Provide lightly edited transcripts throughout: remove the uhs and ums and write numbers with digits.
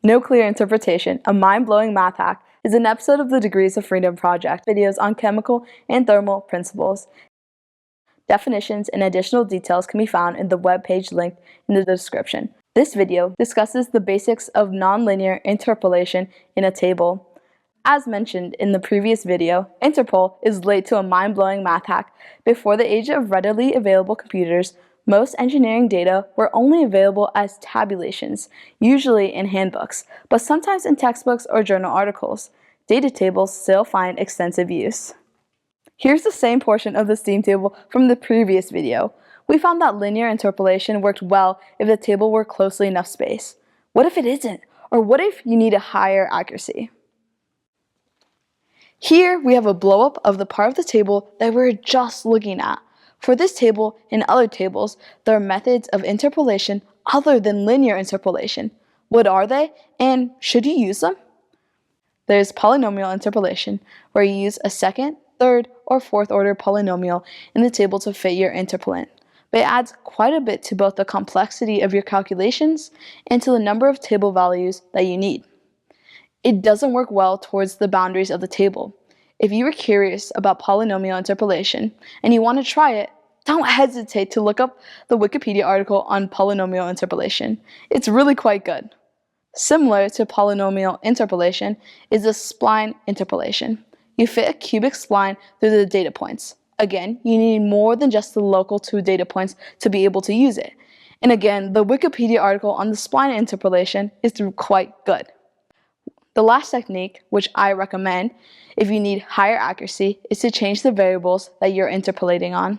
No Clear Interpretation, a mind-blowing math hack, is an episode of the Degrees of Freedom Project, videos on chemical and thermal principles. Definitions and additional details can be found in the webpage linked in the description. This video discusses the basics of nonlinear interpolation in a table. As mentioned in the previous video, Interpol is late to a mind-blowing math hack. Before the age of readily available computers, most engineering data were only available as tabulations, usually in handbooks, but sometimes in textbooks or journal articles. Data tables still find extensive use. Here's the same portion of the steam table from the previous video. We found that linear interpolation worked well if the table were closely enough spaced. What if it isn't? Or what if you need a higher accuracy? Here we have a blow-up of the part of the table that we're just looking at. For this table and other tables, there are methods of interpolation other than linear interpolation. What are they, and should you use them? There's polynomial interpolation, where you use a second, third, or fourth order polynomial in the table to fit your interpolant. But it adds quite a bit to both the complexity of your calculations and to the number of table values that you need. It doesn't work well towards the boundaries of the table. If you are curious about polynomial interpolation and you want to try it, don't hesitate to look up the Wikipedia article on polynomial interpolation. It's really quite good. Similar to polynomial interpolation is the spline interpolation. You fit a cubic spline through the data points. Again, you need more than just the local 2 data points to be able to use it. And again, the Wikipedia article on the spline interpolation is quite good. The last technique, which I recommend if you need higher accuracy, is to change the variables that you're interpolating on.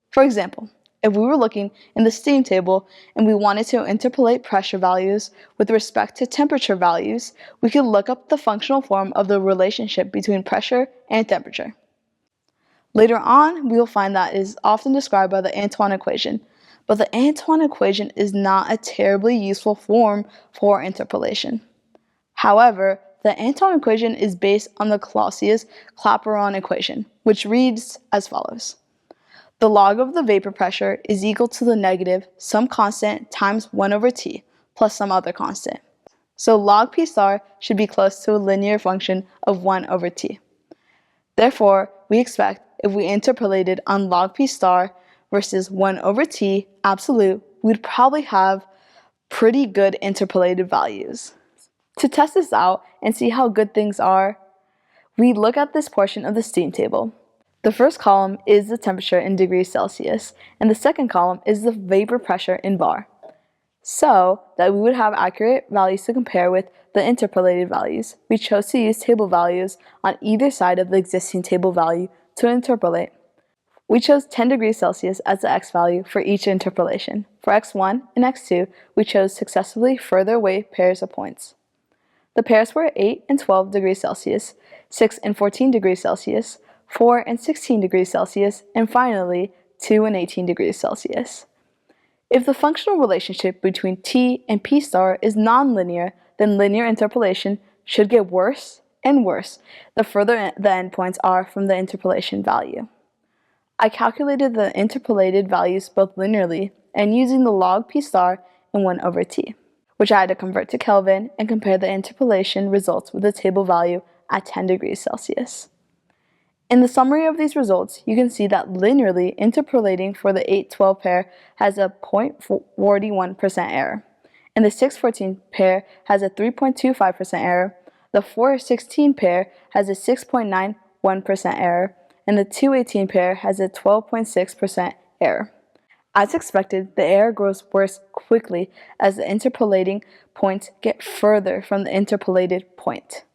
For example, if we were looking in the steam table and we wanted to interpolate pressure values with respect to temperature values, we could look up the functional form of the relationship between pressure and temperature. Later on, we will find that it is often described by the Antoine equation, but the Antoine equation is not a terribly useful form for interpolation. However, the Antoine equation is based on the Clausius-Clapeyron equation, which reads as follows. The log of the vapor pressure is equal to the negative some constant times 1 over t plus some other constant. So log p star should be close to a linear function of 1 over t. Therefore, we expect if we interpolated on log p star versus 1 over t absolute, we'd probably have pretty good interpolated values. To test this out and see how good things are, we look at this portion of the steam table. The first column is the temperature in degrees Celsius, and the second column is the vapor pressure in bar. So that we would have accurate values to compare with the interpolated values, we chose to use table values on either side of the existing table value to interpolate. We chose 10 degrees Celsius as the x value for each interpolation. For x1 and x2, we chose successively further away pairs of points. The pairs were 8 and 12 degrees Celsius, 6 and 14 degrees Celsius, 4 and 16 degrees Celsius, and finally 2 and 18 degrees Celsius. If the functional relationship between t and p star is nonlinear, then linear interpolation should get worse and worse the further the endpoints are from the interpolation value. I calculated the interpolated values both linearly and using the log p star and 1 over t, which I had to convert to Kelvin and compare the interpolation results with the table value at 10 degrees Celsius. In the summary of these results, you can see that linearly interpolating for the 8-12 pair has a 0.41% error, and the 6-14 pair has a 3.25% error, the 4-16 pair has a 6.91% error, and the 2-18 pair has a 12.6% error. As expected, the error grows worse quickly as the interpolating points get further from the interpolated point.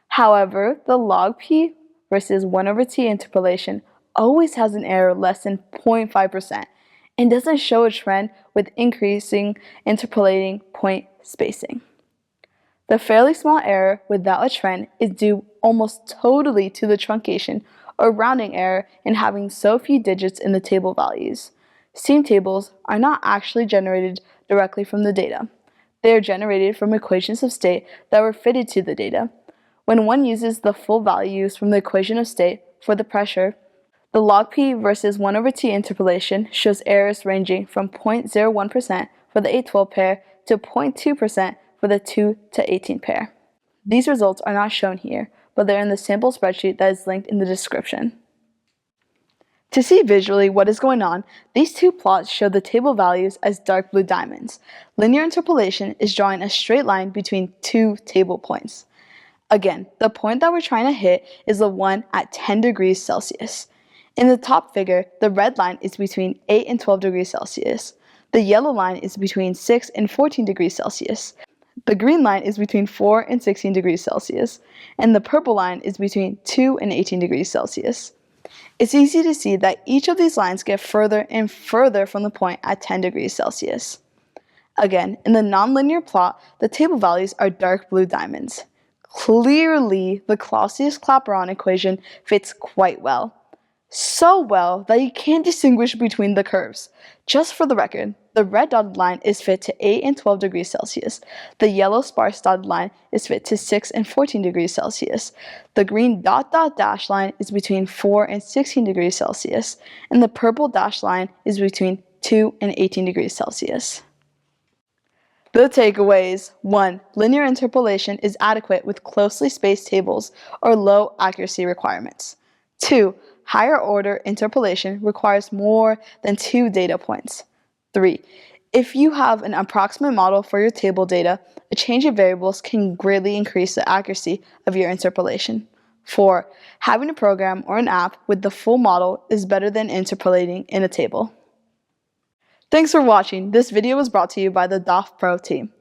However, the log p versus 1 over t interpolation always has an error less than 0.5% and doesn't show a trend with increasing interpolating point spacing. The fairly small error without a trend is due almost totally to the truncation or rounding error in having so few digits in the table values. Steam tables are not actually generated directly from the data. They are generated from equations of state that were fitted to the data. When one uses the full values from the equation of state for the pressure, the log p versus 1 over t interpolation shows errors ranging from 0.01% for the 8-12 pair to 0.2% for the 2 to 18 pair. These results are not shown here, but they're in the sample spreadsheet that is linked in the description. To see visually what is going on, these two plots show the table values as dark blue diamonds. Linear interpolation is drawing a straight line between two table points. Again, the point that we're trying to hit is the one at 10 degrees Celsius. In the top figure, the red line is between 8 and 12 degrees Celsius. The yellow line is between 6 and 14 degrees Celsius. The green line is between 4 and 16 degrees Celsius. And the purple line is between 2 and 18 degrees Celsius. It's easy to see that each of these lines get further and further from the point at 10 degrees Celsius. Again, in the nonlinear plot, the table values are dark blue diamonds. Clearly, the Clausius-Clapeyron equation fits quite well. So well that you can't distinguish between the curves. Just for the record, the red dotted line is fit to 8 and 12 degrees Celsius. The yellow sparse dotted line is fit to 6 and 14 degrees Celsius. The green dash line is between 4 and 16 degrees Celsius. And the purple dash line is between 2 and 18 degrees Celsius. The takeaways: 1. Linear interpolation is adequate with closely spaced tables or low accuracy requirements. 2. Higher order interpolation requires more than 2 data points. 3. If you have an approximate model for your table data, a change of variables can greatly increase the accuracy of your interpolation. 4. Having a program or an app with the full model is better than interpolating in a table. Thanks for watching. This video was brought to you by the DOFPro team.